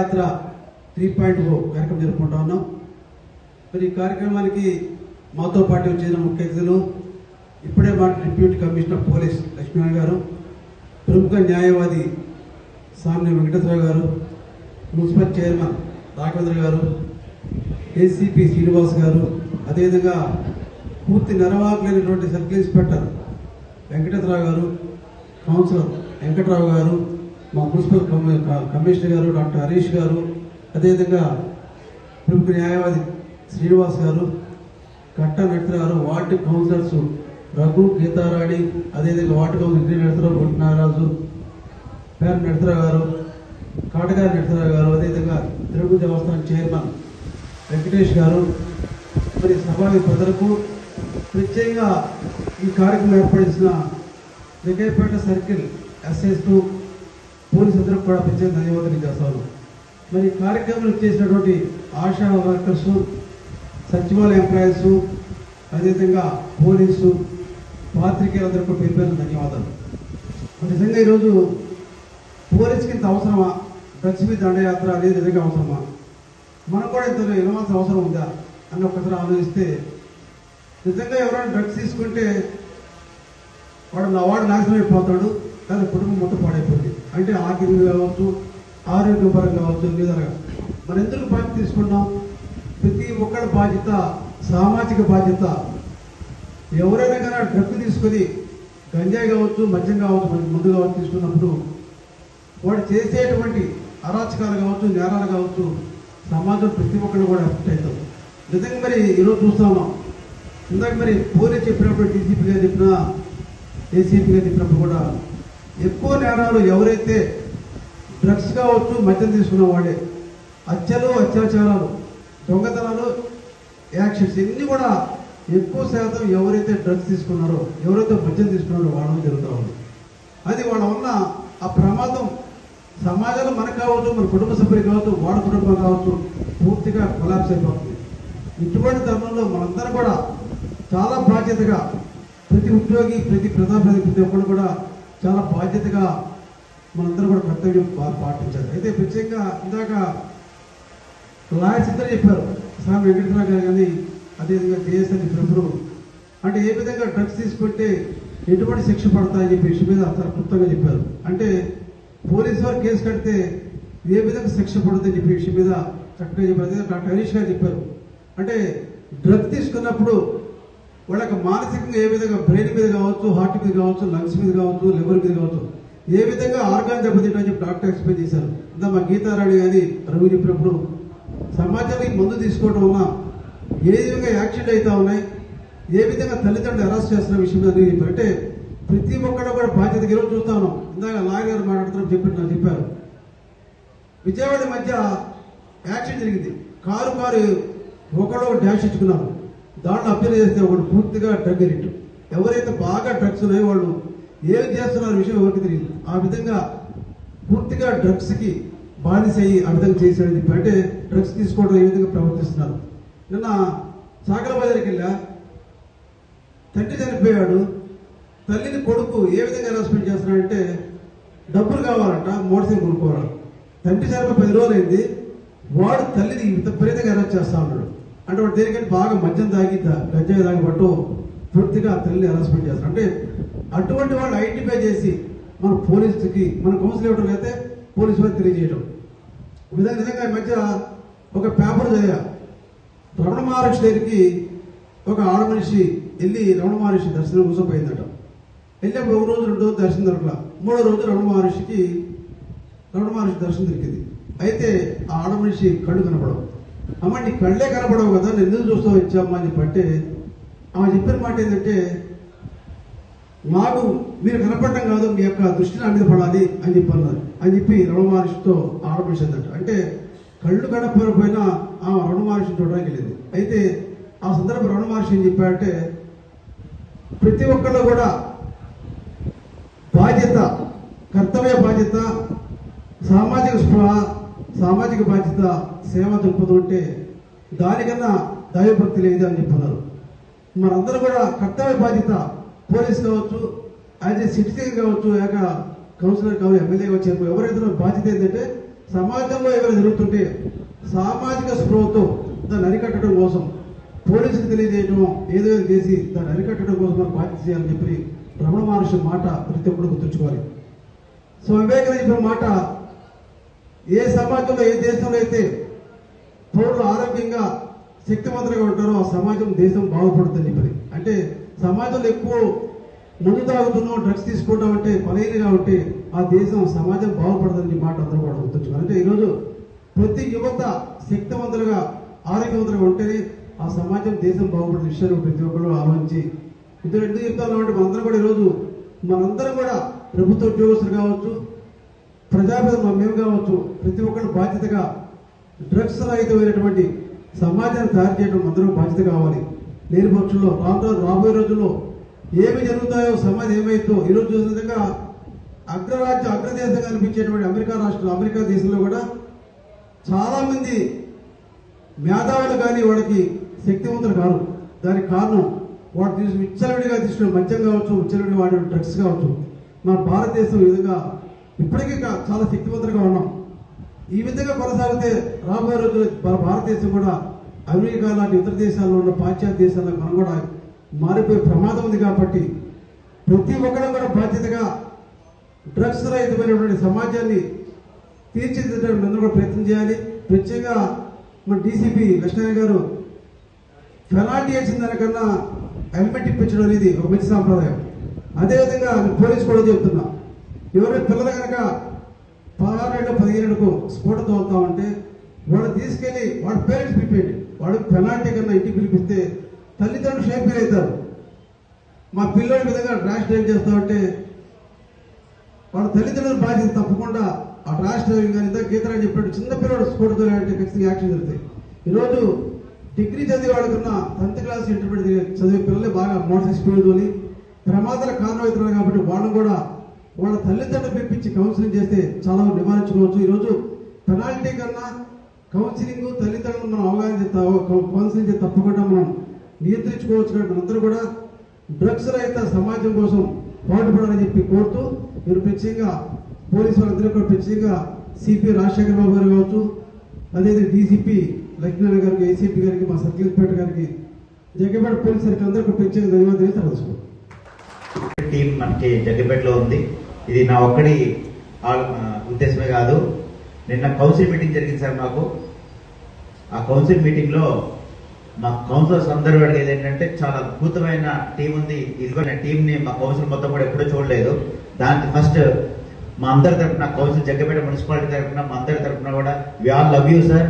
దండయాత్ర 3.0 కార్యక్రమం జరుపుకుంటా ఉన్నాం. మరి ఈ కార్యక్రమానికి మాతో పాటు వచ్చిన ముఖ్య అతిథులు ఇప్పుడే మా డిప్యూటీ కమిషనర్ పోలీస్ లక్ష్మీనారాయణ గారు, ప్రముఖ న్యాయవాది సామ్య వెంకటేశ్వర గారు, మున్సిపల్ చైర్మన్ రాఘవేంద్ర గారు, ఏసీపీ శ్రీనివాస్ గారు, అదేవిధంగా పూర్తి నెరవాకలేనటువంటి సర్కిల్ ఇన్స్పెక్టర్ వెంకటేశ్వర గారు, కౌన్సిలర్ వెంకట్రావు గారు, మా మున్సిపల్ కమిషనర్ గారు డాక్టర్ హరీష్ గారు, అదేవిధంగా ప్రముఖ న్యాయవాది శ్రీనివాస్ గారు, కట్ట నరసరావు గారు, వార్డు కౌన్సిలర్స్ రఘు, గీతారాణి, అదేవిధంగా వార్డు కౌన్సిలర్ నరసరావు, గుంటనాగరాజు, పేర నరసరావు గారు, కాటగారి నరసరావు గారు, అదేవిధంగా తిరుగు దేవస్థానం చైర్మన్ వెంకటేష్ గారు, మరి సభావి ప్రజలకు ప్రత్యేకంగా ఈ కార్యక్రమం ఏర్పడిన జగ్గయ్యపేట సర్కిల్ ఎస్ఎస్2 పోలీసు అందరికి కూడా ప్రత్యేక ధన్యవాదాలు చేస్తాను. మరి కార్యక్రమంలో చేసినటువంటి ఆశా వర్కర్సు, సచివాలయ ఎంప్లాయీస్, అదేవిధంగా పోలీసు పాత్రికేయులందరికీ పేరు పేరు ధన్యవాదాలు. నిజంగా ఈరోజు పోలీసుకి ఇంత అవసరమా? డ్రగ్స్ మీద దండయాత్ర అనేది నిజంగా అవసరమా? మనకు కూడా ఇంత ఇవ్వాల్సిన అవసరం ఉందా అని ఒక్కసారి ఆలోచిస్తే, నిజంగా ఎవరైనా డ్రగ్స్ తీసుకుంటే వాడు నాశనం అయిపోతాడు, కానీ కుటుంబం మొత్తం పాడైపోయింది. అంటే ఆర్థికంగా కావచ్చు, ఆరోగ్యపరంగా కావచ్చు, విధాలుగా మనం ఎందుకు బాధ్యత తీసుకుంటాం? ప్రతి ఒక్కరి బాధ్యత, సామాజిక బాధ్యత. ఎవరైనా కానీ డ్రగ్ తీసుకొని గంజాయి కావచ్చు, మద్యం కావచ్చు, మందు కావచ్చు తీసుకున్నప్పుడు వాడు చేసేటువంటి అరాచకాలు కావచ్చు, నేరాలు కావచ్చు, సమాజం ప్రతి ఒక్కరు కూడా ఎఫెక్ట్ అవుతాం. నిజంగా మరి ఈరోజు చూస్తా ఉన్నాం. ఇందాక మరి పోలీసు చెప్పినప్పుడు, డీసీపీ గారు చెప్పినా, ఏసీపీ గారు చెప్పినప్పుడు కూడా ఎక్కువ నేరాలు ఎవరైతే డ్రగ్స్ కావచ్చు, మద్యం తీసుకున్న వాడే. హత్యలు, అత్యాచారాలు, దొంగతనాలు, యాక్షన్స్ ఇన్ని కూడా ఎక్కువ శాతం ఎవరైతే డ్రగ్స్ తీసుకున్నారో, ఎవరైతే మద్యం తీసుకున్నారో వాళ్ళని జరుగుతూ ఉంది. అది వాళ్ళ వల్ల ఆ ప్రమాదం సమాజంలో మనకు కావచ్చు, మన కుటుంబ సభ్యులు కావచ్చు, వాడి కుటుంబం కావచ్చు, పూర్తిగా కొలాప్స్ అయిపోతుంది. ఇటువంటి తరుణంలో మనందరం కూడా చాలా బాధ్యతగా, ప్రతి ఉద్యోగి, ప్రతి ప్రజాప్రతినిధి, ప్రతి ఒక్కరు కూడా చాలా బాధ్యతగా మనందరూ కూడా కర్తవ్యం పాటించాలి. అయితే ప్రత్యేకంగా ఇందాక లాయర్స్ ఇద్దరు చెప్పారు, స్వామి వెంకటేశ్వర గారు కానీ, అదేవిధంగా జేఎస్ఎన్ చెప్పినప్పుడు, అంటే ఏ విధంగా డ్రగ్స్ తీసుకుంటే ఎటువంటి శిక్ష పడతాయని చెప్పి విషయం మీద చాలా క్లుప్తంగా చెప్పారు. అంటే పోలీసు వారు కేసు కడితే ఏ విధంగా శిక్ష పడుతుందని చెప్పి విషయం మీద చక్కగా చెప్పారు. అదే డాక్టర్ హరీష్ గారు చెప్పారు. అంటే డ్రగ్ తీసుకున్నప్పుడు వాళ్ళకి మానసికంగా ఏ విధంగా బ్రెయిన్ మీద కావచ్చు, హార్ట్ మీద కావచ్చు, లంగ్స్ మీద కావచ్చు, లివర్ మీద కావచ్చు, ఏ విధంగా ఆర్గాన్ దెబ్బతింటామని చెప్పి డాక్టర్ ఎక్స్ప్లెయిన్ చేశారు. ఇందా మా గీతారాణి కానీ రఘు చెప్పినప్పుడు సమాజంలో ఈ మందు తీసుకోవడం వల్ల ఏ విధంగా యాక్సిడెంట్ అవుతా ఉన్నాయి, ఏ విధంగా తల్లిదండ్రులు అరెస్ట్ చేస్తున్న విషయం మీద చెప్పారు. అంటే ప్రతి ఒక్కరు కూడా బాధ్యతగా ఈరోజు చూస్తా ఉన్నాం. ఇందాక లాయర్ గారు మాట్లాడుతున్నారు చెప్పారు, విజయవాడ మధ్య యాక్సిడెంట్ జరిగింది. కారు ఒకళ్ళు డాష్ ఇచ్చుకున్నారు. దాంట్లో అప్పీల్ చేస్తే ఒకటి పూర్తిగా డ్రగ్ ఎడిక్ట్. ఎవరైతే బాగా డ్రగ్స్ ఉన్నాయో వాళ్ళు ఏం చేస్తున్నారు విషయం ఎవరికి తెలియదు. ఆ విధంగా పూర్తిగా డ్రగ్స్కి బానిస అయ్యి ఆ విధంగా చేశాడని చెప్పి, అంటే డ్రగ్స్ తీసుకోవడం ఏ విధంగా ప్రవర్తిస్తున్నారు. నిన్న సాగర బజార్కి వెళ్ళా, తండ్రి చనిపోయాడు, తల్లిని కొడుకు ఏ విధంగా హెరాస్మెంట్ చేస్తున్నాడంటే డబ్బులు కావాలంట, మోటార్ సైకిల్ కొనుక్కోవాలి. తండ్రి చనిపోయి 10 రోజులు అయింది, వాడు తల్లిని విపరీతంగా హెరాస్ చేస్తా ఉన్నాడు. అంటే వాడు దేనికంటే బాగా మద్యం తాగి, గంజాయి తాగి పట్టు పూర్తిగా తల్లిని హెరాస్మెంట్ చేస్తాడు. అంటే అటువంటి వాళ్ళు ఐడెంటిఫై చేసి మన పోలీసుకి, మన కౌన్సిల్ ఇవ్వడం అయితే పోలీసు వారికి తెలియజేయడం. నిజంగా ఈ మధ్య ఒక పేపర్ చదివా, రమణ మహర్షి దగ్గరికి ఒక ఆడ మనిషి వెళ్ళి రమణ మహర్షి దర్శనం కోసం పోయిందట. వెళ్ళినప్పుడు 1 రోజు 2 రోజు దర్శనం దొరకలా. 3వ రోజు రమణ మహర్షి దర్శనం దొరికింది. అయితే ఆ ఆడ మనిషి కళ్ళు కనపడవు. అమ్మ నీ కళ్ళే కనపడవు కదా, నేను ఎందుకు చూస్తావు ఇచ్చామ్మా అని చెప్పంటే, ఆమె చెప్పిన మాట ఏంటంటే, మాకు మీరు కనపడటం కాదు, మీ యొక్క దృష్టి నా మీద పడాలి అని చెప్పన్నారు అని చెప్పి రమణ మహర్షితో ఆడ మనిషి అందట. అంటే కళ్ళు కనపడకపోయినా ఆమె రమణ మహర్షిని చూడడానికి వెళ్ళింది. అయితే ఆ సందర్భం రమణ మహర్షి ఏం చెప్పాడంటే, ప్రతి ఒక్కళ్ళు కూడా బాధ్యత, కర్తవ్య బాధ్యత, సామాజిక స్పృహ, సామాజిక బాధ్యత, సేవ దృక్పథం ఉంటే దానికన్నా దైవభక్తి లేదు అని చెప్తున్నారు. మనందరూ కూడా కర్తవ్య బాధ్యత, పోలీస్ కావచ్చు, యాజ్ ఏ సిటిజన్ కావచ్చు, కౌన్సిలర్ కావచ్చు, ఎమ్మెల్యే కావచ్చు, ఎవరైతే బాధ్యత ఏంటంటే సమాజంలో ఏమైనా జరుగుతుంటే సామాజిక స్పృహతో దాన్ని అరికట్టడం కోసం పోలీసులకు తెలియజేయడం ఏదో చేసి దాన్ని అరికట్టడం కోసం మనం బాధ్యత చేయాలని చెప్పి రమణ మహర్షి మాట ప్రతి ఒక్కరు గుర్తుంచుకోవాలి. సో వివేకానంద చెప్పిన మాట, ఏ సమాజంలో ఏ దేశంలో అయితే పౌరులు ఆరోగ్యంగా శక్తివంతులుగా ఉంటారో ఆ సమాజం దేశం బాగుపడుతుంది చెప్పి. అంటే సమాజంలో ఎక్కువ మందు తాగుతున్నాం, డ్రగ్స్ తీసుకుంటాం అంటే బలహీనంగా ఉంటే ఆ దేశం సమాజం బాగుపడుతుందని మాట అందరూ కూడా గుర్తుంచుకోవాలి. అంటే ఈరోజు ప్రతి యువత శక్తివంతులుగా ఆరోగ్యవంతులుగా ఉంటేనే ఆ సమాజం దేశం బాగుపడిన విషయాన్ని ప్రతి ఒక్కరు ఆలోచించి ఇద్దరు ఎందుకు చెప్తాను అంటే మనందరం కూడా ఈరోజు మనందరం కూడా ప్రభుత్వ ఉద్యోగస్తులు కావచ్చు, ప్రజాప్రతినిధులు మేము కావచ్చు, ప్రతి ఒక్కరు బాధ్యతగా డ్రగ్స్ రహితమైనటువంటి సమాజాన్ని తయారు చేయడం అందరూ బాధ్యత కావాలి. లేని పక్షంలో రాబోయే రోజుల్లో ఏమి జరుగుతాయో, సమాజం ఏమైతుందో ఈరోజు చూసిన విధంగా అగ్రదేశంగా అనిపించేటువంటి అమెరికా దేశంలో కూడా చాలా మంది మేధావులు కానీ వాళ్ళకి శక్తివంతులు కాదు. దానికి కారణం వాడు విచ్చలవిడిగా తీసుకునే మద్యం కావచ్చు, విచ్చలవిడిగా వాడే డ్రగ్స్ కావచ్చు. మన భారతదేశం ఈ విధంగా ఇప్పటికీ చాలా శక్తివంతులుగా ఉన్నాం. ఈ విధంగా కొనసాగితే రాబోయే రోజుల్లో మన భారతదేశం కూడా అమెరికా లాంటి ఇతర దేశాల్లో ఉన్న పాశ్చాత్య దేశాల్లో మనం కూడా మారిపోయే ప్రమాదం ఉంది. కాబట్టి ప్రతి ఒక్కరు కూడా బాధ్యతగా డ్రగ్స్ రహితమైనటువంటి సమాజాన్ని తీర్చిదిద్దడానికి అందరూ కూడా ప్రయత్నం చేయాలి. ప్రత్యేకంగా మన డీసీపీ లక్ష్మణ గారు పెనాల్టీ వేసిన దానికన్నా హెల్మెట్ ఇప్పించడం అనేది ఒక మంచి సాంప్రదాయం. అదేవిధంగా పోలీసు కూడా చెప్తున్నా, ఎవరైనా పిల్లలు కనుక 16 ఏళ్ళు 15 ఏళ్ళకు స్ఫోట తోలుతా ఉంటే వాడు తీసుకెళ్లి వాడి పేరెంట్స్ పిలిపేయండి. వాడు పెనాల్టీ కన్నా ఇంటికి పిలిపిస్తే తల్లిదండ్రులు షేప్ ఫీల్ అవుతారు. మా పిల్లల విధంగా ర్యాష్ డ్రైవ్ చేస్తా ఉంటే వాడు తల్లిదండ్రుల బాధ్యత తప్పకుండా ఆ ర్యాష్ డ్రైవింగ్ కానీ ఇంత గీతరాని చెప్పినట్టు చిన్న పిల్లడు స్ఫోట తోలంటే ఖచ్చితంగా యాక్షన్ జరుగుతాయి. ఈరోజు డిగ్రీ చదివి వాడుకున్న 10th క్లాస్ ఇంటర్మీడియట్ చదివే పిల్లలే బాగా మోటార్ స్పీడ్ తోలి ప్రమాదాల కారణమవుతున్నారు. కాబట్టి వాళ్ళు కూడా వాళ్ళ తల్లిదండ్రులు పిలిపించి కౌన్సిలింగ్ చేస్తే చాలా నివారించుకోవచ్చు. ఈరోజు పెనాల్టీ కన్నా కౌన్సిలింగ్ తల్లిదండ్రులు మనం అవగాహన కౌన్సిలింగ్ చేస్తే తప్పకుండా మనం నియంత్రించుకోవచ్చు. కాబట్టి మనందరూ కూడా డ్రగ్స్ రహిత సమాజం కోసం పాటుపడాలని చెప్పి కోరుతూ మీరు ప్రత్యేకంగా పోలీసు వాళ్ళందరూ కూడా ప్రత్యేకంగా సిపి రాజశేఖర్ బాబు గారు కావచ్చు, అదేవిధంగా డీసీపీ లక్ష్మీనారాయణ గారికి, ఏసీపీ గారికి, మా సర్కిల్ ఇన్స్పెక్టర్ గారికి, జగ్గపేట పోలీస్ సర్కిల్ అందరికీ ప్రత్యేక ధన్యవాదాలు తెలుసుకోండి. టీం మనకి జగ్గపేటలో ఉంది. ఇది నా ఒక్కడి ఉద్దేశమే కాదు. నిన్న కౌన్సిల్ మీటింగ్ జరిగింది సార్ మాకు. ఆ కౌన్సిల్ మీటింగ్ లో మా కౌన్సిలర్స్ అందరూ అడిగేది ఏంటంటే చాలా అద్భుతమైన టీం ఉంది. ఇదిగోనే టీం ని మా కౌన్సిల్ మొత్తం కూడా ఎప్పుడూ చూడలేదు. దానికి ఫస్ట్ మా అందరి తరఫున కౌన్సిల్ జగ్గపేట మున్సిపాలిటీ తరఫున మా అందరి తరఫున కూడా we all love you sir.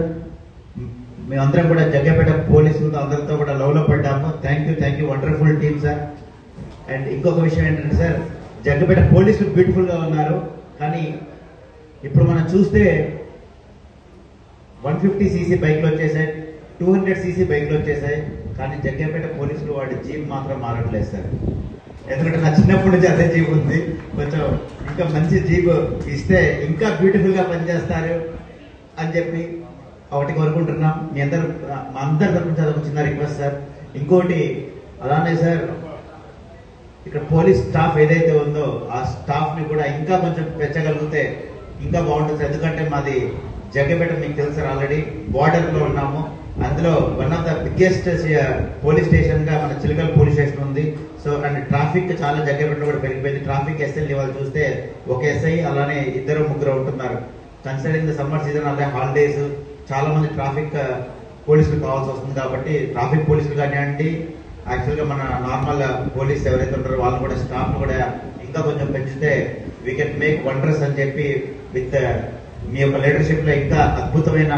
మేమందరం కూడా జగ్గపేట పోలీసులతో అందరితో కూడా లవ్ లో పడ్డాము. Thank you wonderful team sir. And ఇంకొక విషయం ఏంటంటే సార్, జగ్గపేట పోలీసులు బ్యూటిఫుల్ గా ఉన్నారు. కానీ ఇప్పుడు మనం చూస్తే 150cc బైక్లు వచ్చేసాయి, 200cc బైక్లు వచ్చేసాయి. కానీ జగ్గపేట పోలీసులు వాడి జీప్ మాత్రం మారట్లేదు సార్. ఎందుకంటే నా చిన్నప్పటి నుంచి అదే జీప్ ఉంది. కొంచెం ఇంకా మంచి జీప్ ఇస్తే ఇంకా బ్యూటిఫుల్ గా పనిచేస్తారు అని చెప్పి ఒకటి కోరుకుంటున్నాం. మా అందరి తరఫున ఒక చిన్న రిక్వెస్ట్ సార్. ఇంకోటి అలానే సార్, ఇక్కడ పోలీస్ స్టాఫ్ ఏదైతే ఉందో ఆ స్టాఫ్ ని కూడా ఇంకా కొంచెం పెంచగలిగితే ఇంకా బాగుంటుంది. ఎందుకంటే మాది జగ్గపేట మీకు తెలుసు సార్, ఆల్రెడీ బార్డర్ లో ఉన్నాము. అందులో one of the biggest police station గా మన చిలకల్ పోలీస్ స్టేషన్ ఉంది. సో అండ్ ట్రాఫిక్ చాలా జగ్గపేటలో కూడా పెరిగిపోయింది. ట్రాఫిక్ ఎస్ఐ వాళ్ళు చూస్తే ఒక ఎస్ఐ అలానే 2-3 ఉంటున్నారు. కన్సిడరింగ్ ద సమ్మర్ సీజన్, అలాగే హాలిడేస్, చాలా మంది ట్రాఫిక్ పోలీసులు కావాల్సి వస్తుంది. కాబట్టి ట్రాఫిక్ పోలీసులు కానివ్వండి, యాక్చువల్ గా మన నార్మల్ పోలీస్ ఎవరైతే ఉంటారో వాళ్ళు కూడా స్టాఫ్ కూడా ఇంకా కొంచెం పెంచితే వీ కెన్ మేక్ వండర్స్ అని చెప్పి విత్ మీ యొక్క లీడర్షిప్ లో ఇంకా అద్భుతమైన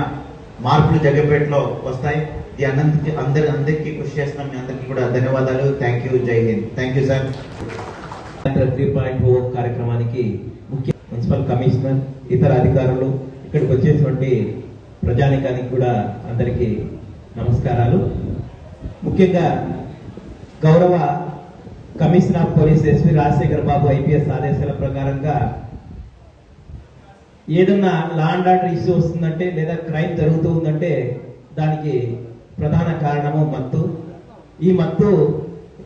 మార్పులు జగ్గపేటలో వస్తాయి. ఈ అందరికీ కృషి చేస్తున్నాం. మీ అందరికీ కూడా ధన్యవాదాలు. Thank you. జై హింద్. Thank you sir. 3.0 కార్యక్రమానికి ముఖ్య మున్సిపల్ కమిషనర్, ఇతర అధికారులు, ఇక్కడికి వచ్చేటువంటి ప్రజానికానికి కూడా అందరికీ నమస్కారాలు. ముఖ్యంగా గౌరవ commissioner of police SV Rajasekhar Babu IPS ఆదేశాల ప్రకారంగా ఏదన్నా లా అండ్ ఆర్డర్ ఇష్యూ వస్తుందంటే లేదా క్రైమ్ జరుగుతూ ఉందంటే దానికి ప్రధాన కారణము మత్తు. ఈ మత్తు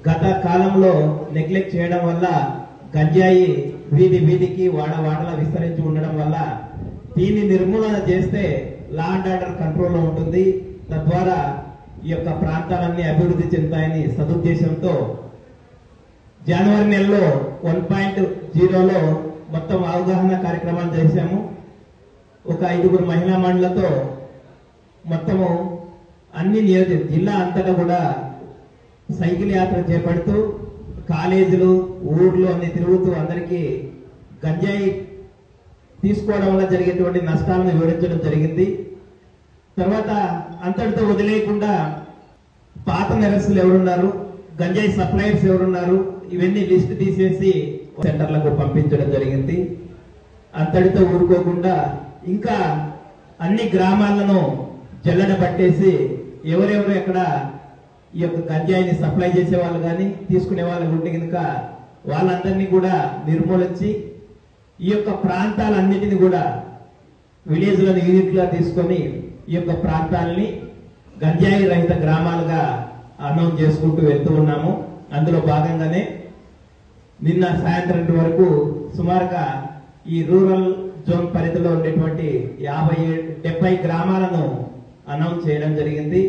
గత కాలంలో నెగ్లెక్ట్ చేయడం వల్ల గంజాయి వీధికి వాడలా విస్తరించి ఉండడం వల్ల దీన్ని నిర్మూలన చేస్తే లా అండ్ ఆర్డర్ కంట్రోల్లో ఉంటుంది. తద్వారా ఈ యొక్క ప్రాంతాలన్నీ అభివృద్ధి చెందుతాయని సదుద్దేశంతో జనవరి నెలలో 1.0లో మొత్తం అవగాహన కార్యక్రమాలు చేశాము. ఒక 5 మహిళా మండలతో మొత్తము అన్ని జిల్లా అంతటా కూడా సైకిల్ యాత్ర చేపడుతూ కాలేజీలు ఊర్లు అన్ని తిరుగుతూ అందరికీ గంజాయి తీసుకోవడం వల్ల జరిగేటువంటి నష్టాలను వివరించడం జరిగింది. తర్వాత అంతటితో వదిలేయకుండా పాత నెరస్తులు ఎవరున్నారు, గంజాయి సప్లయర్స్ ఎవరున్నారు, ఇవన్నీ లిస్ట్ తీసేసి సెంటర్లకు పంపించడం జరిగింది. అంతటితో ఊరుకోకుండా ఇంకా అన్ని గ్రామాలను జల్లెడ పట్టేసి ఎవరెవరు ఎక్కడ ఈ యొక్క గంజాయిని సప్లై చేసే వాళ్ళు కానీ తీసుకునే వాళ్ళు ఉంటే కనుక వాళ్ళందరినీ కూడా నిర్మూలించి ఈ యొక్క ప్రాంతాలన్నిటిని కూడా విలేజ్లను యూనిట్గా తీసుకొని ఈ యొక్క ప్రాంతాలని గంజాయి రహిత గ్రామాలుగా అనౌన్స్ చేసుకుంటూ వెళ్తూ ఉన్నాము. అందులో భాగంగానే నిన్న సాయంత్రం వరకు సుమారుగా ఈ రూరల్ జోన్ పరిధిలో ఉండేటువంటి 70 గ్రామాలను అనౌన్స్ చేయడం జరిగింది.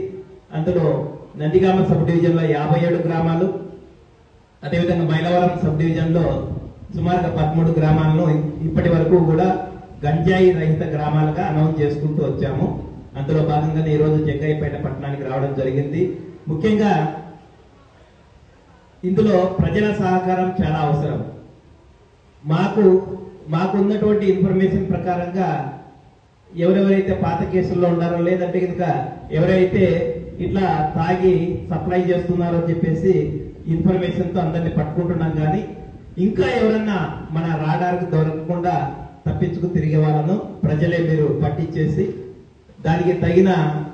అందులో నందిగామ సబ్ డివిజన్ లో 57 గ్రామాలు, అదేవిధంగా మైలవరం సబ్ డివిజన్ లో సుమారుగా 13 గ్రామాలను ఇప్పటి వరకు కూడా గంజాయి రహిత గ్రామాలుగా అనౌన్స్ చేసుకుంటూ వచ్చాము. అందులో భాగంగానే ఈ రోజు జగ్గయ్యపేట పట్టణానికి రావడం జరిగింది. ముఖ్యంగా ఇందులో ప్రజల సహకారం చాలా అవసరం. మాకు ఉన్నటువంటి ఇన్ఫర్మేషన్ ప్రకారంగా ఎవరెవరైతే పాత కేసుల్లో ఉన్నారో లేదంటే కనుక ఎవరైతే ఇట్లా తాగి సప్లై చేస్తున్నారో చెప్పేసి ఇన్ఫర్మేషన్ తో అందరినీ పట్టుకుంటున్నాం. కానీ ఇంకా ఎవరన్నా మన రాడార్కు దొరకకుండా తప్పించుకు తిరిగే వాళ్ళను ప్రజలే మీరు పట్టించేసి దానికి తగిన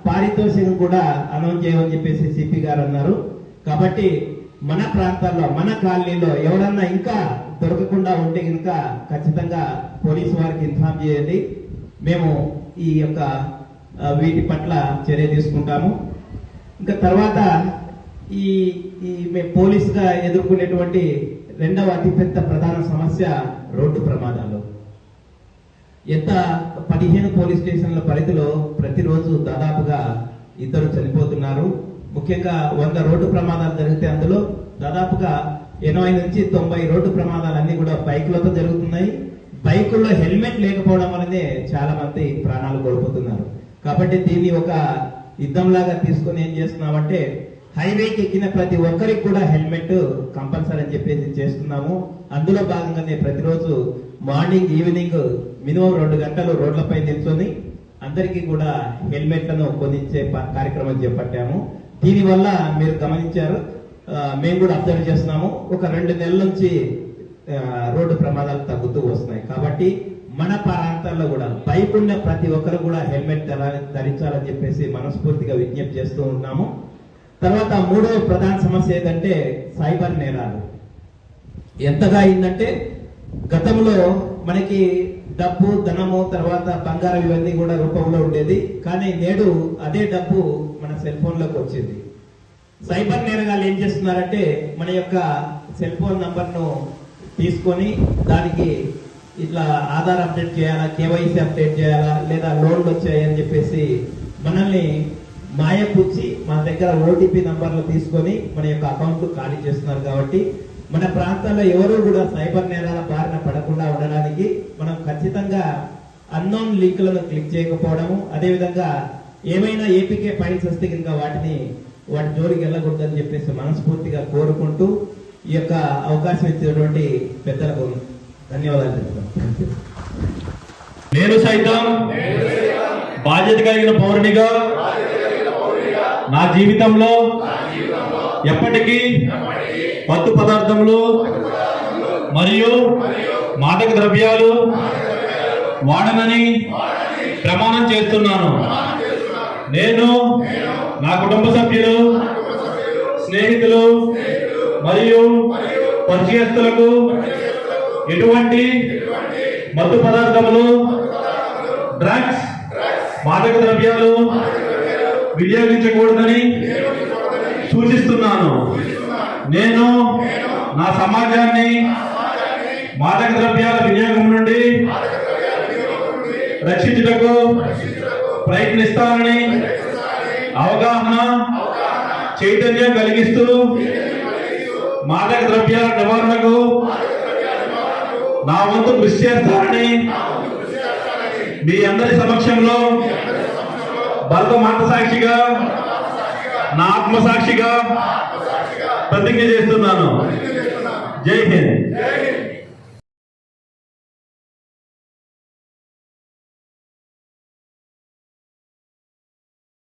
పారితోషికం కూడా అనౌన్స్ చేయమని చెప్పేసి సిపి గారు అన్నారు. కాబట్టి మన ప్రాంతాల్లో మన కాలనీలో ఎవరన్నా ఇంకా దొరకకుండా ఉంటే కనుక ఖచ్చితంగా పోలీసు వారికి ఇన్ఫార్మ్ చేయండి. మేము ఈ యొక్క వీటి పట్ల చర్య తీసుకుంటాము. ఇంకా తర్వాత ఈ మేము పోలీసుగా ఎదుర్కొనేటువంటి రెండవ అతిపెద్ద ప్రధాన సమస్య రోడ్డు ప్రమాదాలు. 15 పోలీస్ స్టేషన్ల పరిధిలో ప్రతిరోజు దాదాపుగా 2 చనిపోతున్నారు. ముఖ్యంగా 100 రోడ్డు ప్రమాదాలు జరిగితే అందులో దాదాపుగా 80 నుంచి 90 రోడ్డు ప్రమాదాలన్నీ కూడా బైకులతో జరుగుతున్నాయి. బైకుల్లో హెల్మెట్ లేకపోవడం వల్లనే చాలా మంది ప్రాణాలు కోల్పోతున్నారు. కాబట్టి దీన్ని ఒక యుద్ధంలాగా తీసుకొని ఏం చేస్తున్నామంటే హైవేకి ఎక్కిన ప్రతి ఒక్కరికి కూడా హెల్మెట్ కంపల్సరీ అని చెప్పేసి చేస్తున్నాము. అందులో భాగంగానే ప్రతిరోజు మార్నింగ్ ఈవినింగ్ మినిమం 2 గంటలు రోడ్లపై నిల్చొని అందరికీ కూడా హెల్మెట్లను కొనిచ్చే కార్యక్రమం చేపట్టాము. దీనివల్ల మీరు గమనించారు, మేము కూడా అబ్జర్వ్ చేస్తున్నాము, ఒక 2 నెలల నుంచి రోడ్డు ప్రమాదాలు తగ్గుతూ వస్తున్నాయి. కాబట్టి మన ప్రాంతాల్లో కూడా బైక్ ఉన్న ప్రతి ఒక్కరు కూడా హెల్మెట్ ధరించాలని చెప్పేసి మనస్ఫూర్తిగా విజ్ఞప్తి చేస్తూ ఉన్నాము. తర్వాత 3వ ప్రధాన సమస్య ఏంటంటే సైబర్ నేరాలు. ఎంతగా అయిందంటే గతంలో మనకి డబ్బు ధనము తర్వాత బంగారం ఇవన్నీ కూడా రూపంలో ఉండేది. కానీ నేడు అదే డబ్బు మన సెల్ ఫోన్ లోకి వచ్చింది. సైబర్ నేరగాళ్ళు ఏం చేస్తున్నారంటే మన యొక్క సెల్ ఫోన్ నంబర్ ను తీసుకొని దానికి ఇట్లా ఆధార్ అప్డేట్ చేయాలా, కేవైసీ అప్డేట్ చేయాలా, లేదా లోన్లు వచ్చాయని చెప్పేసి మనల్ని మాయపుచ్చి మన దగ్గర ఓటీపీ నంబర్లు తీసుకొని మన యొక్క అకౌంట్ ఖాళీ చేస్తున్నారు. కాబట్టి మన ప్రాంతాల్లో ఎవరు కూడా సైబర్ నేరాల బారిన పడకుండా ఉండడానికి మనం ఖచ్చితంగా అన్నోన్ లింకులను క్లిక్ చేయకపోవడము, అదేవిధంగా ఏమైనా ఏపీకే ఫైల్స్ వస్తే కనుక వాటి జోలికి వెళ్ళకూడదని చెప్పేసి మనస్ఫూర్తిగా కోరుకుంటూ ఈ యొక్క అవకాశం ఇచ్చినటువంటి పెద్దలకు ధన్యవాదాలు చెప్తాను. నేను సైతం బాధ్యత కలిగిన పౌరునిగా నా జీవితంలో ఎప్పటికీ మత్తు పదార్థములు మరియు మాదక ద్రవ్యాలు వాడనని ప్రమాణం చేస్తున్నాను. నేను నా కుటుంబ సభ్యులు, స్నేహితులు మరియు పరిచయస్తులకు ఎటువంటి మత్తు పదార్థములు, డ్రగ్స్, మాదక ద్రవ్యాలు వినియోగించకూడదని సూచిస్తున్నాను. నేను నా సమాజాన్ని మాదక ద్రవ్యాల వినియోగం నుండి రక్షించుటకు ప్రయత్నిస్తానని అవగాహన చైతన్యం కలిగిస్తూ మాదక ద్రవ్యాల నివారణకు నా వంతు కృషి చేస్తానని మీ అందరి సమక్షంలో భరత మాత సాక్షిగా నా ఆత్మసాక్షిగా ప్రతిజ్ఞ చేస్తున్నాను. జై హింద్.